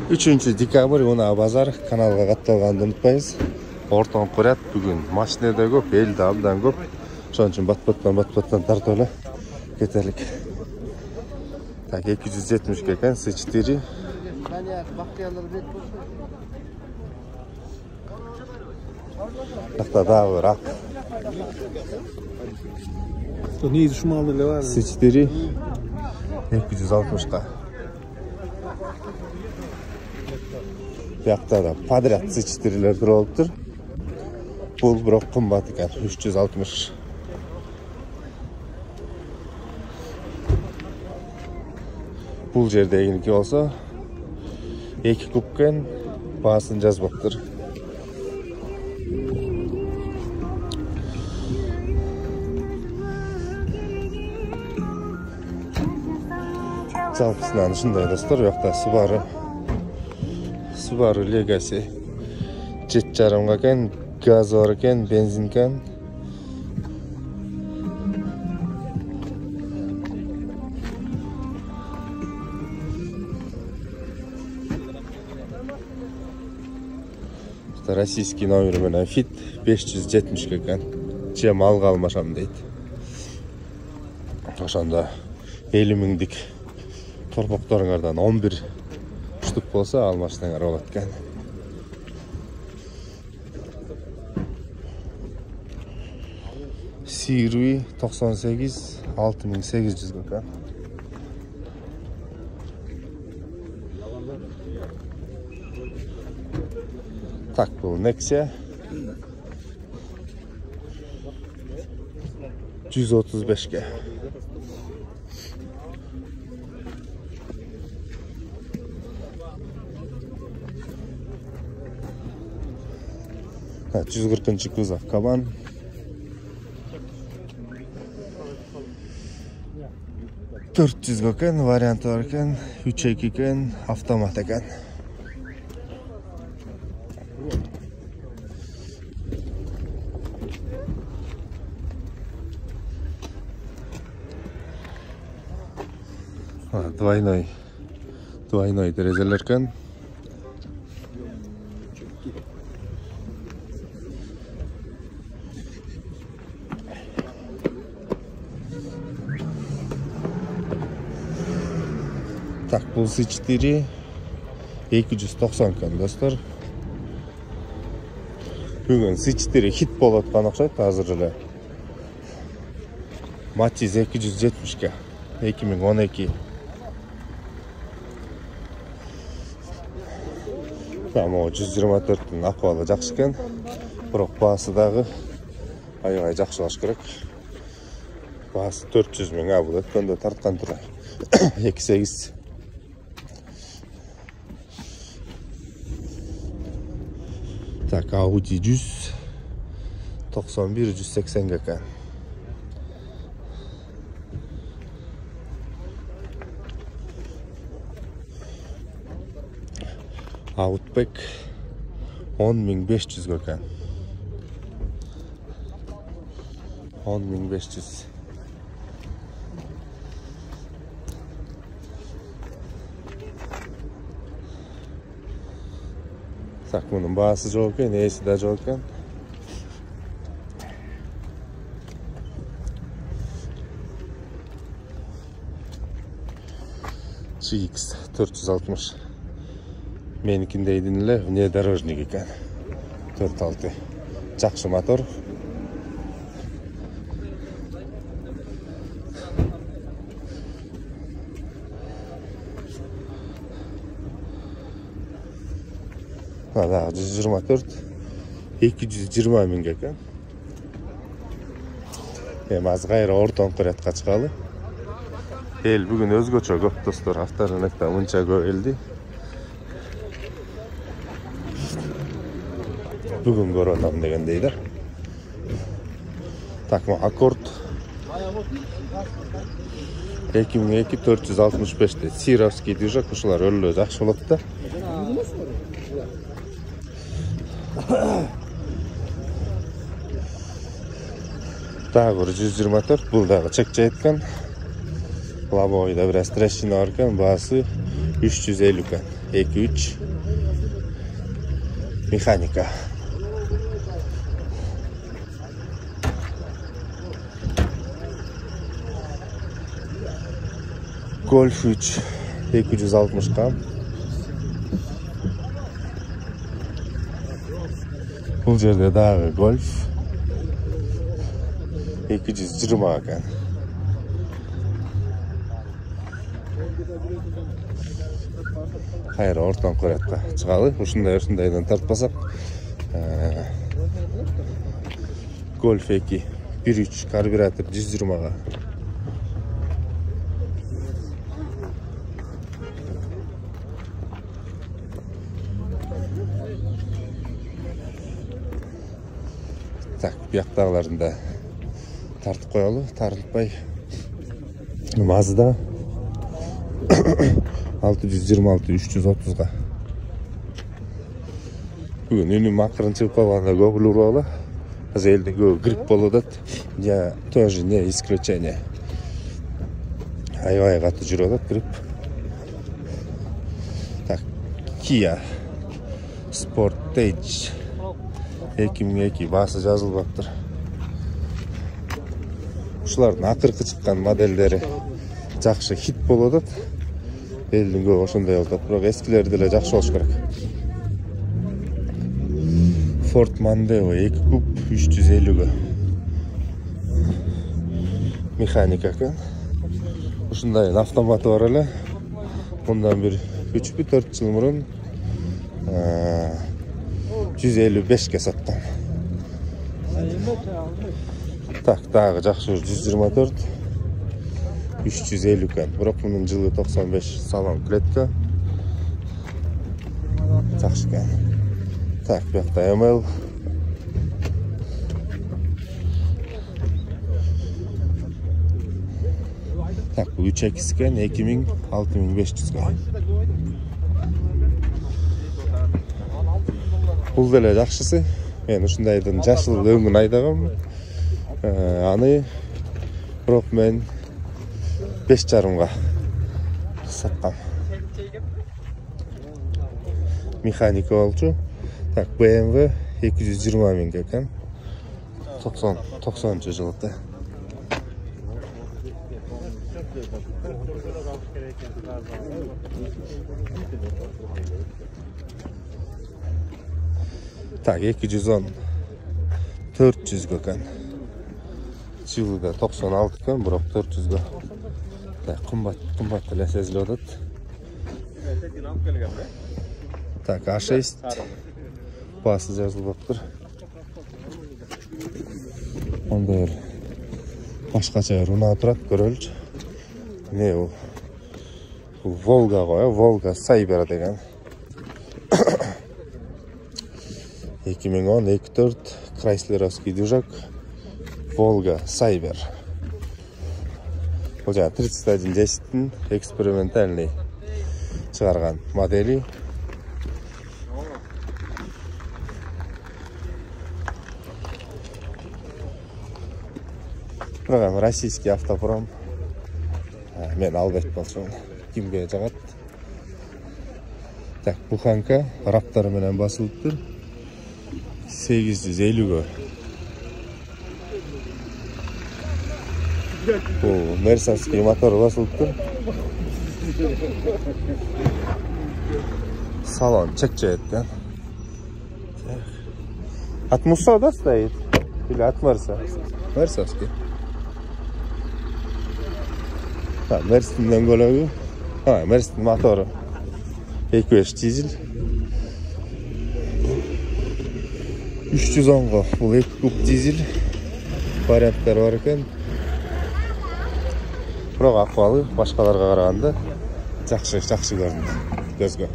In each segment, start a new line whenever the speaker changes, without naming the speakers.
3 dekabr Унаа базар каналга катталганды унутпайбыз. Ортон курат бүгүн машина да көп, эл да абдан көп. Ошон үчүн бат-баттан тартып эле кетелик. Так 270 экен C4. Такта дагы бир ак.
Не düşmanlı ele var.
C4 260га. Бuyakta da подряд C4'ler durulup. Bul bırak kımbat ekan 360. Bul jerde eginiki olsa 2 kupken baсын жазбаптыр. Жалпысынан ушундай достор, бuyakta Subaru Legacy 7,5 ekan, gaz var ekan, benzin ekan. Российский номер менен Fit 570 ekan. Чем алга алмашам дейт. Ошондо 50 миңдик торпокторуңардан 11 штук болса алмаштыңар болот экен. Sirui 98 6800 ekan. Tak bu Nexia 135'ge. Ha, 140. kuzov Kaban. $400 ekan, varianti var ekan, 3.2 ekan, avtomat ekan. Ha, двойной derezeler ekan. Tak bu C4 290 ekan dostlar. Bugün C4 hit bolot atkan okşayt azыр эле. Matiz 270'ge 2012. Tamam, 124'tün akvalı жақсы ekan. Бирок baасы дагы аябай жакшылаш керек. Baасы 400 миң абыл өткөндө тарткан тура. 2.8. Так, Audi 100 91 180 ekan. Outback 10.500 ekan. 10.500. Tak bunun baası çok ekan, neyse de çok ekan. GX 460. Menikindeydi ele внедорожник ekan. 4.6. Жақсы motor. Daha 124 220 ming ekan. Az gayri orton qurayatqa chiqali. El bugun o'zgacha ko'p do'stlar, avtorynokda uncha ko'p eldi. Bugun ko'raman degandaylar. Takma Accord 2002 465 de Sirovskiy движок ушулар өлө жакшы болот да. Dagı 124, bul dagı çekçe etken. Laboyda biraz trashini var ekan, baası 350 kan. 2-3 mexanika. Golf 3 260 kan. Bu yerde daha Golf 220 kan. Hayır, ortadan koyatqa çıqalı. Ушundайдан тартпасак, Golf 2 1.3 карбюратор 120-га. Так, бияқтағыларын да тартып қоялы, тарылтпай. Mazda 626 330-га. Бүгін үнім ақырын шығып қалғанда көңіл ұралы. Елде грипп болуды. Я тоже не исключение. Аябай қатты жүреді грипп. Так, Kia Sportage 2002 басы жазылып жатыр. Ушулардын акыркы чыккан модельдери жакшы хит болот. Элдин көбү ошондой болот, бирок эскилери деле жакшы болуш керек. Ford Mondeo 2 куб 350 механика экен. Ушундай автоматы бар эле. Мындан бир 3-4 жыл мурун 155-ке саткан. Так, дагы жакшы 124 350 kan. Бирок мунун жылы 95, салон клетка. Жакшы экен. Так, бuyakta ML. Так, bu 3X eкен, 2000-6500 ga. Бул деле жакшысы. Мен ушундайдын жашыл өңүн айдагам. Аны бирок мен 5,5-га саткам. Механика болчу. Так, BMW 220 миңге экен. 90 жылыты. Так, 210 400 экен. Жылы да 96 экен, бирок 400 га. Так, кымбат эле сезилип атат. Так, A6 басы жазылып атыр. Онда башкача унап турат, көрөлчү. Не бул? Бул Volga го, Volga Cyber деген. 2010 2.4 Chryslerovский движок Volga Cyber. Бул жана 3110-тин экспериментальный чыгарган модели. Программа российский автопром. Мен албайт болчумун. Кимге жагат? Так, буханка раптары менен басылыптыр. 850 Бул мерсовский мотор басылыптыр. Салон чек-чек экен. От Муса, да, стоит? Или от Мерса? Мерсовский. Ha, Mersin'den golü. Ha, Mersin motoru. 2.5 dizel. 310 ga. Bu 2 kub dizel. Variantlar var ekan. Biroq ahvoli boshqalarga qaraganda yaxshi ko'rinadi ko'zga.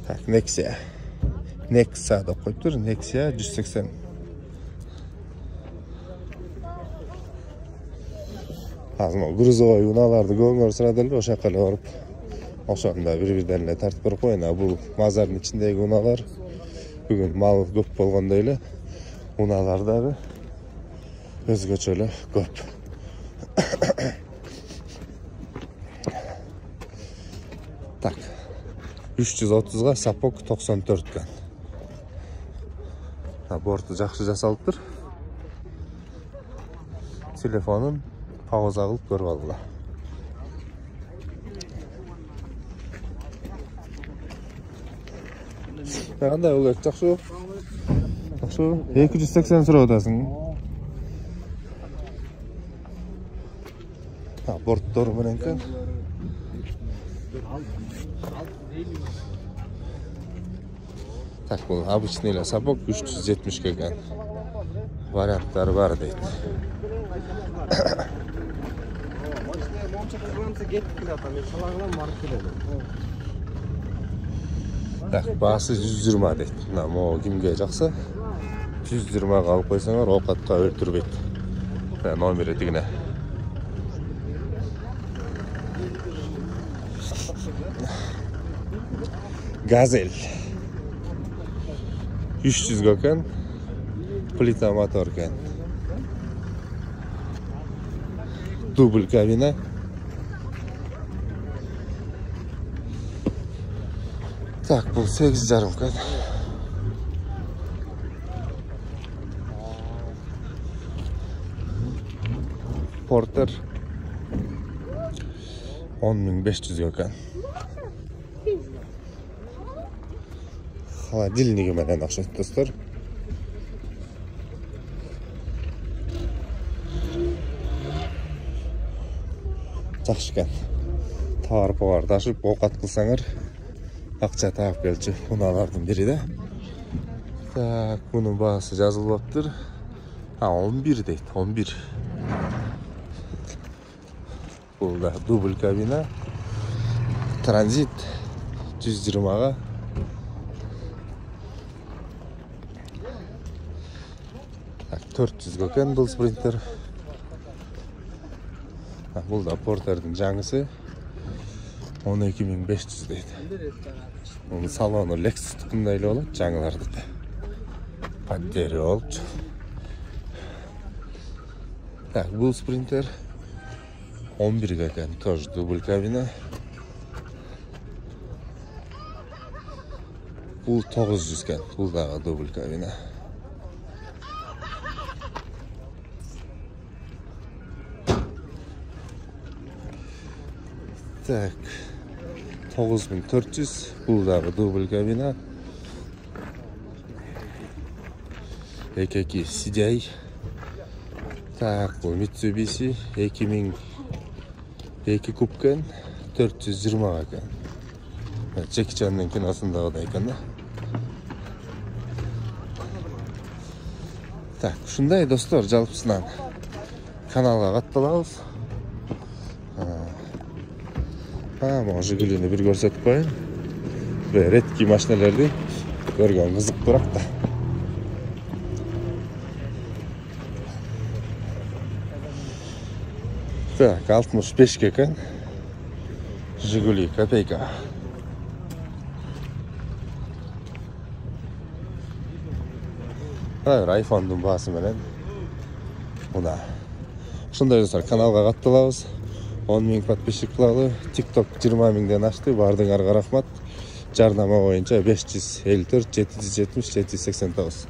Tak, Nexia deb qo'yibdir. Nexia 180. Hozir грузовой unalarni ko'ngil siradirlar, o'sha yoqqa borib ошондо бири-бирден эле тартып берип коеюн. Бул мазардын ичиндеги унаалар бүгүн мал көп болгондой эле унаалар дагы өзгөчө эле көп. Так. 330га сапок 94 Борту жакшы жасалыптыр. Телефонун пауза кылып көрүп алгыла. Кандай болот? Жакшы. Жакшы. 280 сурап атасың. Борттор менен экен. Так, бұл обычный эле сапог 370 экен. Варианттары бар дейт. Так, баасы 120 дейт. Мына могу кимге жакса 120га алып койсоңор оокатка өлтүрбөйт. Номери тигине. Газель 300 экен. Плита мотор экен. Дубль кабина. Так, бұл 8,5 экен. Портер 10.500 экен. Холодильниги менен окшойт достор. Жакшы экен. Таарпы ташып оокат кылсаңар акча таап келчү унаалардын бири да. Так, бунун баасы жазылыптыр. 11 дейт, 11. Бул да дубль кабина. Транзит 120га. Так, 400 экен бул спринтер. Бул да портердин жаңысы 12.500 дейт. Бул салону Lexus-тукундай эле болот, жаңылардыкы. Пантери болчу. Так, бул спринтер 11 экен, тоже дубль кабина. Бул 900 экен, бул дагы дубль кабина. Так, 9400, бул дагы дубль кабина. Экеки CDI. Так, бул Mitsubishi 2002 кубкен 420 экен. Джеки Чаннын киносундагыдай экен да. Так, ушундай достор, жалпысынан каналга катталабыз. Могу Жигулини бир көрсөтүп коеюн. Редкий машиналерди көргөн кызык турак да. Так, 65 экен. Жигули копейка. Айфондун баасы менен мына. Ушундай достор, каналга катталабыз. 10.000 подписчик кылалы. TikTok 20.000ден ашты. Бардыңарга рахмат. Жарнама боюнча 554 770 789.